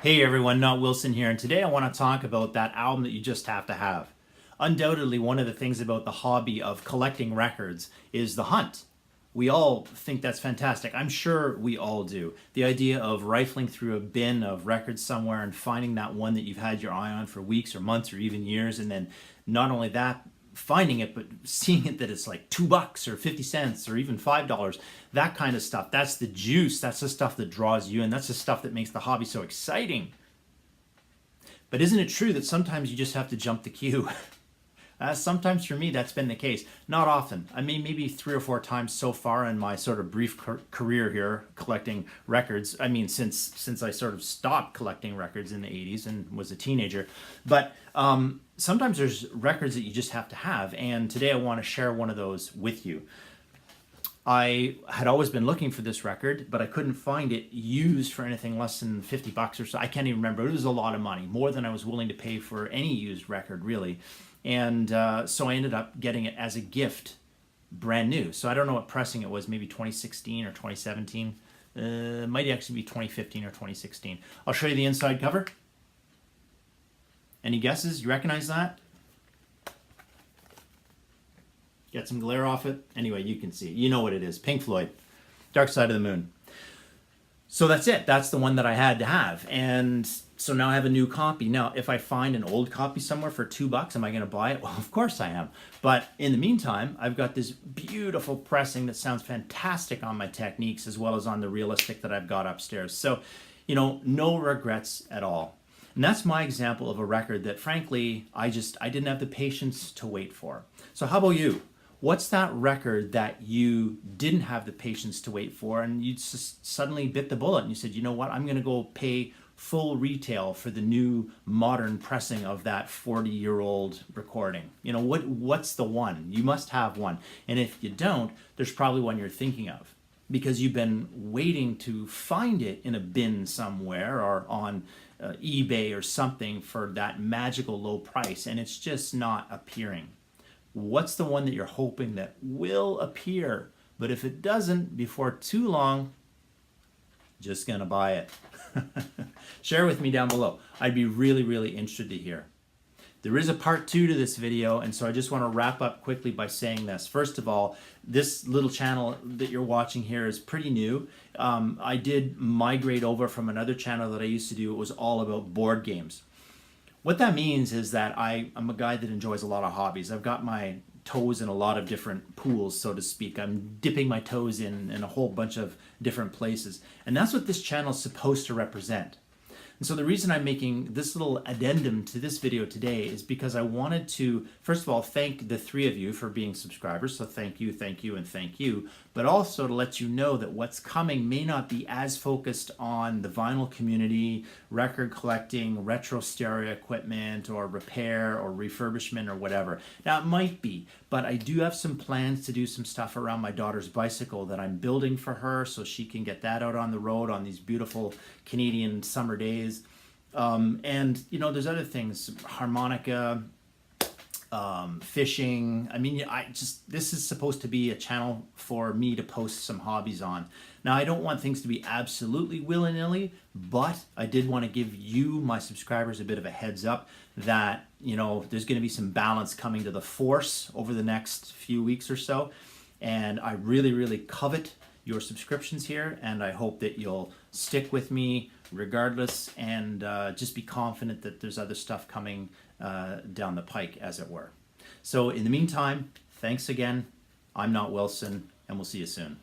Hey everyone, Not Wilson here, and today I want to talk about that album that you just have to have. Undoubtedly, one of the things about the hobby of collecting records is the hunt. We all think that's fantastic. I'm sure we all do. The idea of rifling through a bin of records somewhere and finding that one that you've had your eye on for weeks or months or even years, and then not only that, finding it, but seeing it that it's like $2 or 50 cents or even $5, that kind of stuff. That's the juice. That's the stuff that draws you in. That's the stuff that makes the hobby so exciting. But isn't it true that sometimes you just have to jump the queue? Sometimes for me, that's been the case. Not often. I mean, maybe 3 or 4 times so far in my sort of brief career here collecting records. I mean, since I sort of stopped collecting records in the 80s and was a teenager. But sometimes there's records that you just have to have. And today I want to share one of those with you. I had always been looking for this record, but I couldn't find it used for anything less than $50 or so. I can't even remember. It was a lot of money, more than I was willing to pay for any used record, really. And so I ended up getting it as a gift, brand new. So I don't know what pressing it was, maybe 2016 or 2017. It might actually be 2015 or 2016. I'll show you the inside cover. Any guesses? You recognize that? Get some glare off it. Anyway, you can see it. You know what it is. Pink Floyd, Dark Side of the Moon. So that's it. That's the one that I had to have. And so now I have a new copy. Now, if I find an old copy somewhere for $2, am I going to buy it? Well, of course I am. But in the meantime, I've got this beautiful pressing that sounds fantastic on my Technics as well as on the Realistic that I've got upstairs. So, no regrets at all. And that's my example of a record that, frankly, I didn't have the patience to wait for. So how about you? What's that record that you didn't have the patience to wait for and you just suddenly bit the bullet and you said, you know what, I'm going to go pay full retail for the new modern pressing of that 40-year-old recording? What's the one? You must have one. And if you don't, there's probably one you're thinking of because you've been waiting to find it in a bin somewhere or on eBay or something for that magical low price, and it's just not appearing. What's the one that you're hoping that will appear? But if it doesn't before too long, just gonna buy it. Share with me down below. I'd be really, really interested to hear. There is a part 2 to this video, and so I just want to wrap up quickly by saying this. First of all, this little channel that you're watching here is pretty new. I did migrate over from another channel that I used to do. It was all about board games. What that means is that I'm a guy that enjoys a lot of hobbies. I've got my toes in a lot of different pools, so to speak. I'm dipping my toes in a whole bunch of different places. And that's what this channel is supposed to represent. And so the reason I'm making this little addendum to this video today is because I wanted to, first of all, thank the 3 of you for being subscribers. So thank you, and thank you. But also to let you know that what's coming may not be as focused on the vinyl community, record collecting, retro stereo equipment, or repair or refurbishment or whatever. Now it might be, but I do have some plans to do some stuff around my daughter's bicycle that I'm building for her so she can get that out on the road on these beautiful Canadian summer days. And there's other things, harmonica, fishing. I mean, this is supposed to be a channel for me to post some hobbies on. Now, I don't want things to be absolutely willy-nilly, but I did want to give you, my subscribers, a bit of a heads up that, there's going to be some balance coming to the force over the next few weeks or so. And I really, really covet your subscriptions here, and I hope that you'll stick with me regardless and just be confident that there's other stuff coming down the pike, as it were. So in the meantime, thanks again. I'm Not Wilson, and we'll see you soon.